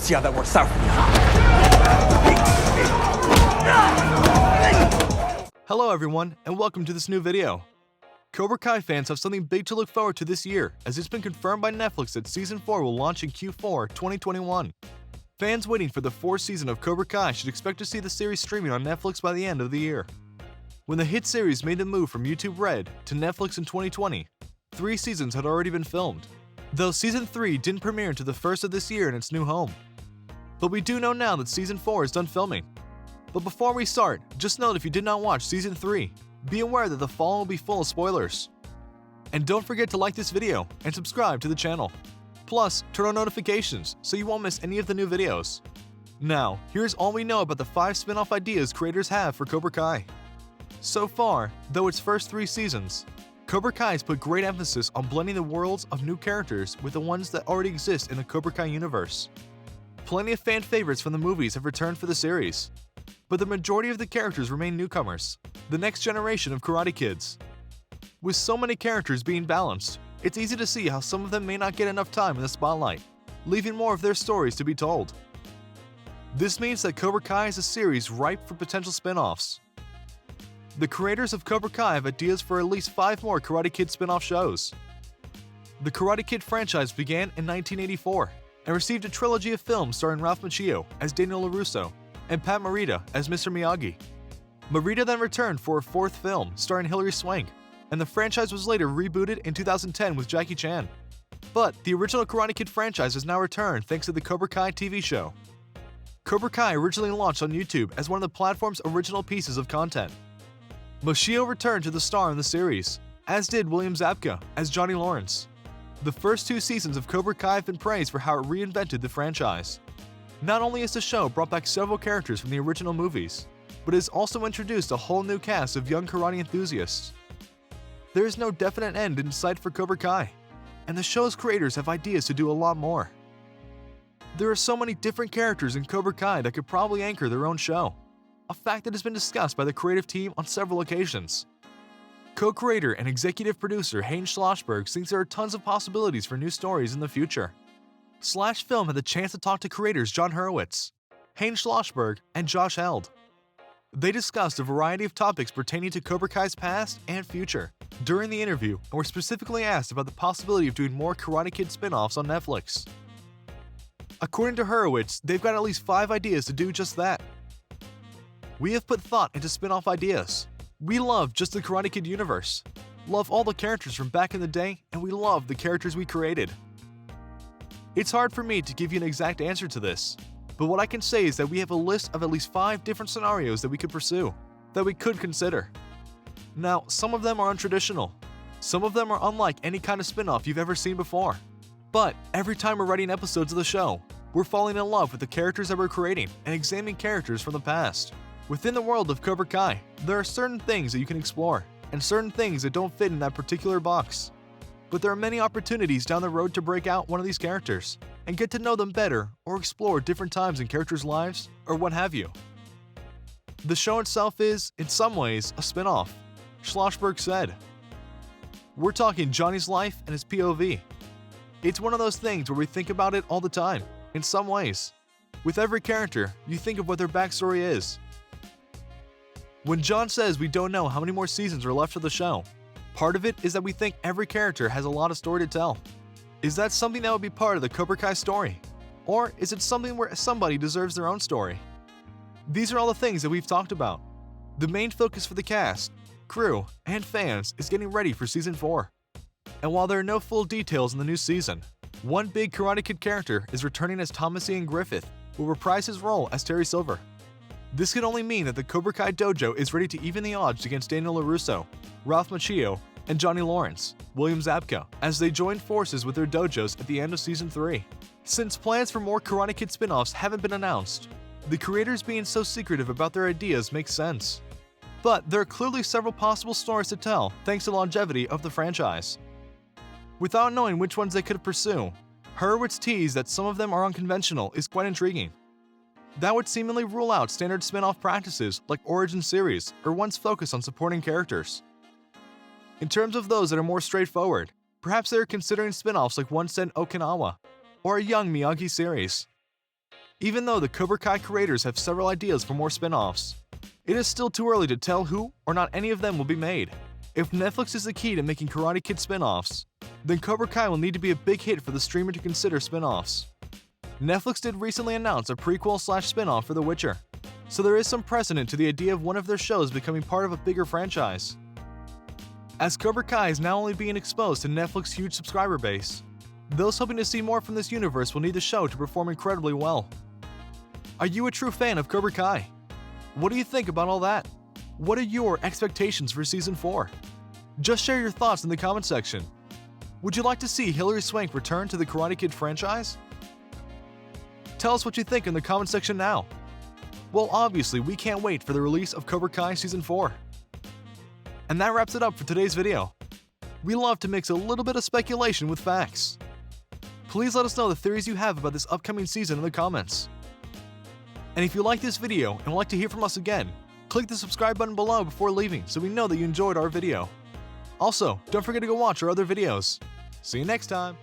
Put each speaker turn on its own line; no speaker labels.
Let's see how that works out for you.
Hello everyone, and welcome to this new video. Cobra Kai fans have something big to look forward to this year, as it's been confirmed by Netflix that Season 4 will launch in Q4 2021. Fans waiting for the 4th season of Cobra Kai should expect to see the series streaming on Netflix by the end of the year. When the hit series made the move from YouTube Red to Netflix in 2020, 3 seasons had already been filmed, though Season 3 didn't premiere until the first of this year in its new home. But we do know now that Season 4 is done filming. But before we start, just note if you did not watch Season 3, be aware that the fall will be full of spoilers. And don't forget to like this video and subscribe to the channel. Plus, turn on notifications so you won't miss any of the new videos. Now, here's all we know about the 5 spin-off ideas creators have for Cobra Kai. So far, though its first 3 seasons, Cobra Kai has put great emphasis on blending the worlds of new characters with the ones that already exist in the Cobra Kai universe. Plenty of fan favorites from the movies have returned for the series, but the majority of the characters remain newcomers, the next generation of Karate Kids. With so many characters being balanced, it's easy to see how some of them may not get enough time in the spotlight, leaving more of their stories to be told. This means that Cobra Kai is a series ripe for potential spin-offs. The creators of Cobra Kai have ideas for at least 5 more Karate Kid spin-off shows. The Karate Kid franchise began in 1984 and received a trilogy of films starring Ralph Macchio as Daniel LaRusso and Pat Morita as Mr. Miyagi. Morita then returned for a 4th film starring Hilary Swank, and the franchise was later rebooted in 2010 with Jackie Chan. But the original Karate Kid franchise has now returned thanks to the Cobra Kai TV show. Cobra Kai originally launched on YouTube as one of the platform's original pieces of content. Macchio returned to the star in the series, as did William Zabka as Johnny Lawrence. The first 2 seasons of Cobra Kai have been praised for how it reinvented the franchise. Not only has the show brought back several characters from the original movies, but it has also introduced a whole new cast of young karate enthusiasts. There is no definite end in sight for Cobra Kai, and the show's creators have ideas to do a lot more. There are so many different characters in Cobra Kai that could probably anchor their own show, a fact that has been discussed by the creative team on several occasions. Co-creator and executive producer Haynes Schlossberg thinks there are tons of possibilities for new stories in the future. Slash Film had the chance to talk to creators John Hurwitz, Haynes Schlossberg, and Josh Held. They discussed a variety of topics pertaining to Cobra Kai's past and future during the interview, and were specifically asked about the possibility of doing more Karate Kid spin-offs on Netflix. According to Hurwitz, they've got at least 5 ideas to do just that. We have put thought into spin-off ideas. We love just the Karate Kid universe, love all the characters from back in the day, and we love the characters we created. It's hard for me to give you an exact answer to this, but what I can say is that we have a list of at least 5 different scenarios that we could pursue, that we could consider. Now, some of them are untraditional. Some of them are unlike any kind of spin-off you've ever seen before. But every time we're writing episodes of the show, we're falling in love with the characters that we're creating and examining characters from the past. Within the world of Cobra Kai, there are certain things that you can explore, and certain things that don't fit in that particular box. But there are many opportunities down the road to break out one of these characters, and get to know them better or explore different times in characters' lives, or what have you. The show itself is, in some ways, a spin-off, Schlossberg said. We're talking Johnny's life and his POV. It's one of those things where we think about it all the time, in some ways. With every character, you think of what their backstory is. When John says we don't know how many more seasons are left of the show, part of it is that we think every character has a lot of story to tell. Is that something that would be part of the Cobra Kai story? Or is it something where somebody deserves their own story? These are all the things that we've talked about. The main focus for the cast, crew, and fans is getting ready for Season 4. And while there are no full details in the new season, one big Karate Kid character is returning as Thomas Ian Griffith, who will reprise his role as Terry Silver. This could only mean that the Cobra Kai dojo is ready to even the odds against Daniel LaRusso, Ralph Macchio, and Johnny Lawrence, William Zabka, as they join forces with their dojos at the end of Season 3. Since plans for more Karate Kid spin-offs haven't been announced, the creators being so secretive about their ideas makes sense. But there are clearly several possible stories to tell thanks to the longevity of the franchise. Without knowing which ones they could pursue, Hurwitz teased that some of them are unconventional is quite intriguing. That would seemingly rule out standard spin-off practices like origin series or ones focused on supporting characters. In terms of those that are more straightforward, perhaps they are considering spin-offs like one set in Okinawa, or a young Miyagi series. Even though the Cobra Kai creators have several ideas for more spin-offs, it is still too early to tell who or not any of them will be made. If Netflix is the key to making Karate Kid spin-offs, then Cobra Kai will need to be a big hit for the streamer to consider spin-offs. Netflix did recently announce a prequel/spin-off for The Witcher, so there is some precedent to the idea of one of their shows becoming part of a bigger franchise. As Cobra Kai is now only being exposed to Netflix's huge subscriber base, those hoping to see more from this universe will need the show to perform incredibly well. Are you a true fan of Cobra Kai? What do you think about all that? What are your expectations for Season 4? Just share your thoughts in the comment section. Would you like to see Hilary Swank return to the Karate Kid franchise? Tell us what you think in the comment section now. Well, obviously, we can't wait for the release of Cobra Kai Season 4. And that wraps it up for today's video. We love to mix a little bit of speculation with facts. Please let us know the theories you have about this upcoming season in the comments. And if you like this video and would like to hear from us again, click the subscribe button below before leaving so we know that you enjoyed our video. Also, don't forget to go watch our other videos. See you next time!